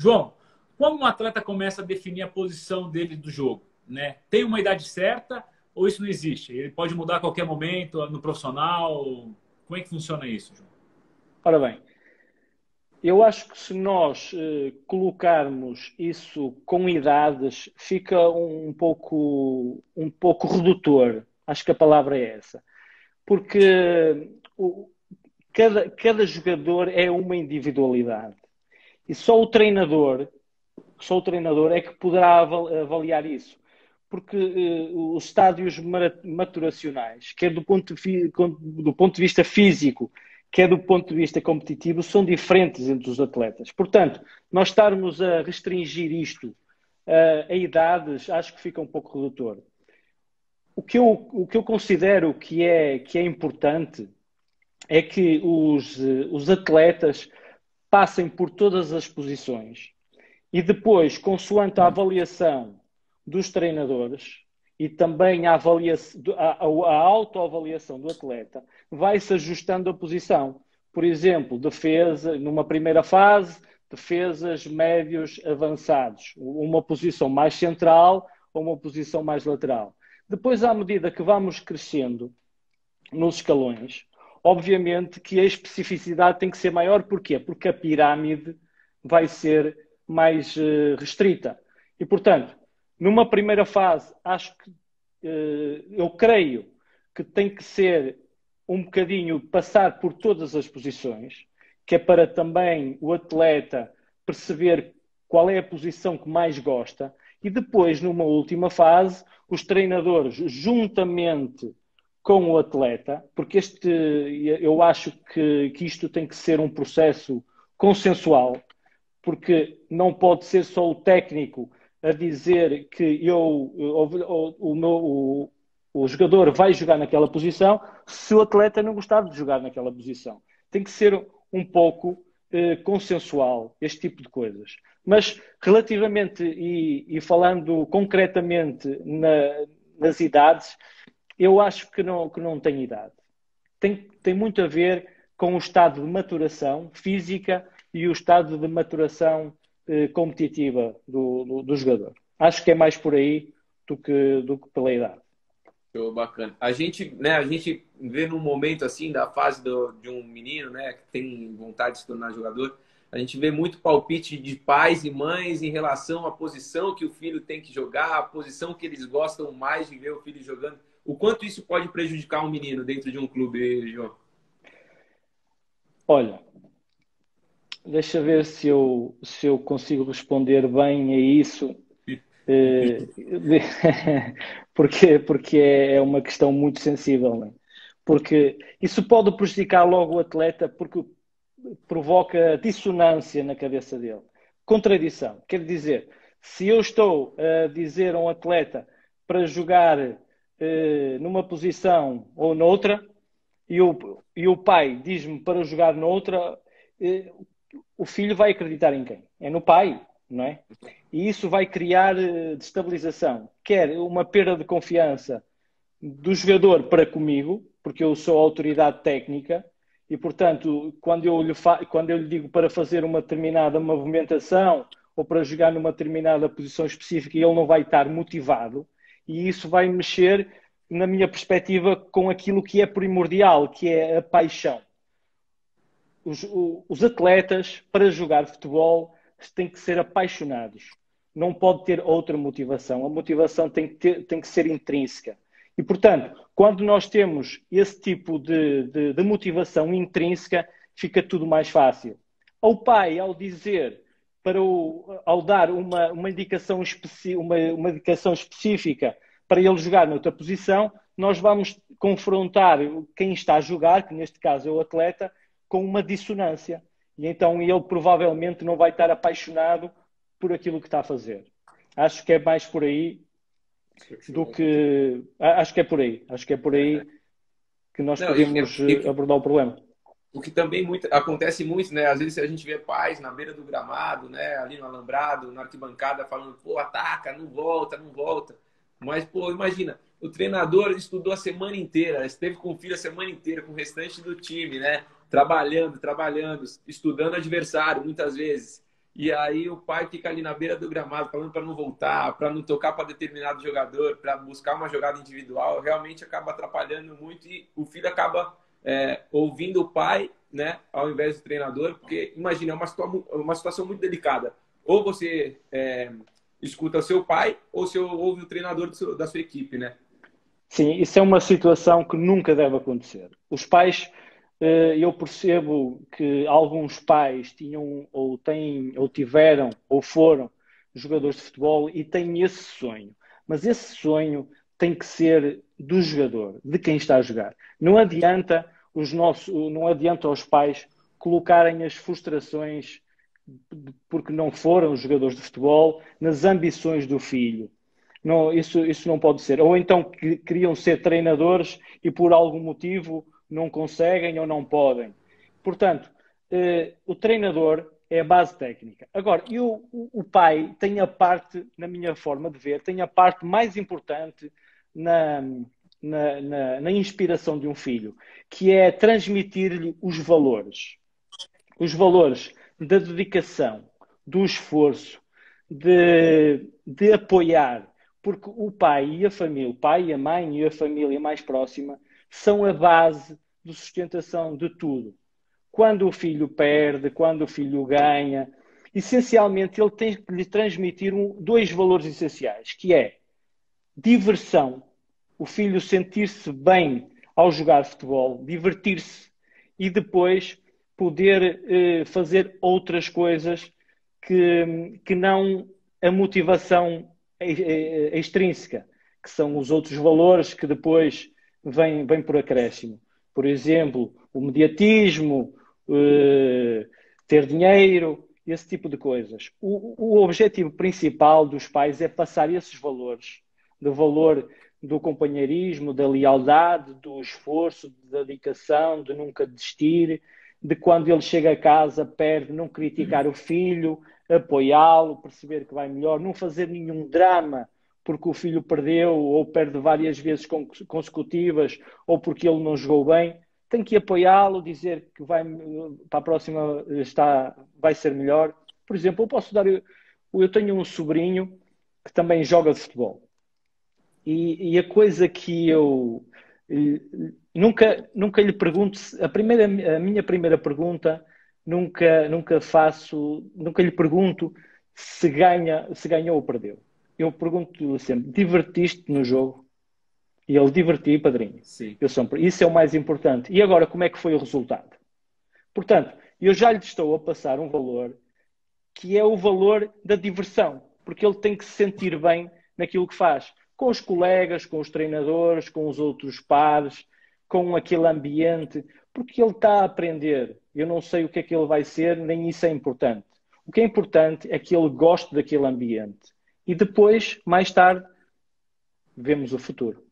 João, como um atleta começa a definir a posição dele do jogo, né? Tem uma idade certa ou isso não existe? Ele pode mudar a qualquer momento no profissional? Como é que funciona isso, João? Ora bem, eu acho que se nós colocarmos isso com idades, fica um pouco redutor. Acho que a palavra é essa. Porque cada jogador é uma individualidade. E só o treinador é que poderá avaliar isso. Porque os estádios maturacionais, quer do ponto de vista físico, quer do ponto de vista competitivo, são diferentes entre os atletas. Portanto, nós estarmos a restringir isto a idades, acho que fica um pouco redutor. O que eu considero que é importante é que os atletas passem por todas as posições e depois, consoante a avaliação dos treinadores e também a autoavaliação do atleta, vai-se ajustando a posição. Por exemplo, defesa, numa primeira fase, defesas, médios, avançados. Uma posição mais central ou uma posição mais lateral. Depois, à medida que vamos crescendo nos escalões, obviamente que a especificidade tem que ser maior. Porquê? Porque a pirâmide vai ser mais restrita. E, portanto, numa primeira fase, acho que eu creio que tem que ser um bocadinho passar por todas as posições, que é para também o atleta perceber qual é a posição que mais gosta, e depois, numa última fase, os treinadores, juntamente com o atleta, porque eu acho que isto tem que ser um processo consensual, porque não pode ser só o técnico a dizer que o jogador vai jogar naquela posição se o atleta não gostar de jogar naquela posição. Tem que ser um pouco consensual este tipo de coisas. Mas relativamente e falando concretamente nas idades, eu acho que não tem idade. Tem muito a ver com o estado de maturação física e o estado de maturação competitiva do jogador. Acho que é mais por aí do que pela idade. Show, bacana. A gente vê num momento assim da fase de um menino, né, que tem vontade de se tornar jogador, a gente vê muito palpite de pais e mães em relação à posição que o filho tem que jogar, a posição que eles gostam mais de ver o filho jogando. O quanto isso pode prejudicar um menino dentro de um clube, João? Olha, deixa ver se eu consigo responder bem a isso. Eh, porque é uma questão muito sensível, né? Porque isso pode prejudicar logo o atleta porque provoca dissonância na cabeça dele. Contradição. Quer dizer, se eu estou a dizer a um atleta para jogar numa posição ou noutra e o pai diz-me para jogar noutra, eh, o filho vai acreditar em quem? É no pai, não é? E isso vai criar destabilização. Quer uma perda de confiança do jogador para comigo, porque eu sou a autoridade técnica, e portanto, quando eu lhe digo para fazer uma determinada movimentação ou para jogar numa determinada posição específica, ele não vai estar motivado, e isso vai mexer, na minha perspectiva, com aquilo que é primordial, que é a paixão. Os atletas, para jogar futebol, têm que ser apaixonados. Não pode ter outra motivação. A motivação tem que ser intrínseca. E, portanto, quando nós temos esse tipo de motivação intrínseca, fica tudo mais fácil. O pai, ao dizer, ao dar uma indicação específica para ele jogar noutra posição, nós vamos confrontar quem está a jogar, que neste caso é o atleta, com uma dissonância. E então ele provavelmente não vai estar apaixonado por aquilo que está a fazer. Acho que é mais por aí do que... Acho que é por aí. Acho que é por aí que nós podemos abordar o problema. O que também acontece muito, né? Às vezes a gente vê pais na beira do gramado, né? Ali no alambrado, na arquibancada, falando, pô, ataca, não volta, não volta. Mas, pô, imagina, o treinador estudou a semana inteira, esteve com o filho a semana inteira, com o restante do time, né? Trabalhando, estudando adversário, muitas vezes. E aí o pai fica ali na beira do gramado falando para não voltar, para não tocar para determinado jogador, para buscar uma jogada individual, realmente acaba atrapalhando muito e o filho acaba ouvindo o pai, né, ao invés do treinador, porque imagina, é uma situação muito delicada. Ou você escuta o seu pai, ou você ouve o treinador da sua equipe, né? Sim, isso é uma situação que nunca deve acontecer. Os pais, eu percebo que alguns pais tinham, ou têm, ou tiveram, ou foram jogadores de futebol e têm esse sonho. Mas esse sonho tem que ser do jogador, de quem está a jogar. Não adianta não adianta aos pais colocarem as frustrações porque não foram jogadores de futebol nas ambições do filho. Não, isso não pode ser. Ou então queriam ser treinadores e por algum motivo não conseguem ou não podem. Portanto, o treinador é a base técnica. Agora, o pai tem a parte, na minha forma de ver, tem a parte mais importante na inspiração de um filho, que é transmitir-lhe os valores. Os valores da dedicação, do esforço, de apoiar, porque o pai e a família, o pai e a mãe e a família mais próxima são a base de sustentação de tudo. Quando o filho perde, quando o filho ganha, essencialmente ele tem que lhe transmitir dois valores essenciais, que é diversão, o filho sentir-se bem ao jogar futebol, divertir-se e depois poder fazer outras coisas que não a motivação extrínseca, que são os outros valores que depois vêm por acréscimo. Por exemplo, o mediatismo, ter dinheiro, esse tipo de coisas. O objetivo principal dos pais é passar esses valores, do valor do companheirismo, da lealdade, do esforço, da dedicação, de nunca desistir, de quando ele chega a casa, perde, não criticar o filho, apoiá-lo, perceber que vai melhor, não fazer nenhum drama porque o filho perdeu ou perde várias vezes consecutivas ou porque ele não jogou bem. Tem que apoiá-lo, dizer que vai, para a próxima vai ser melhor. Por exemplo, eu tenho um sobrinho que também joga de futebol. E a coisa que eu nunca lhe pergunto, a minha primeira pergunta nunca lhe pergunto se ganhou ou perdeu. Eu pergunto-lhe sempre: divertiste no jogo? E ele: diverti, padrinho. Sim. Isso é o mais importante. E agora, como é que foi o resultado? Portanto, eu já lhe estou a passar um valor que é o valor da diversão, porque ele tem que se sentir bem naquilo que faz, com os colegas, com os treinadores, com os outros pares, com aquele ambiente, porque ele está a aprender. Eu não sei o que é que ele vai ser, nem isso é importante. O que é importante é que ele goste daquele ambiente. E depois, mais tarde, vemos o futuro.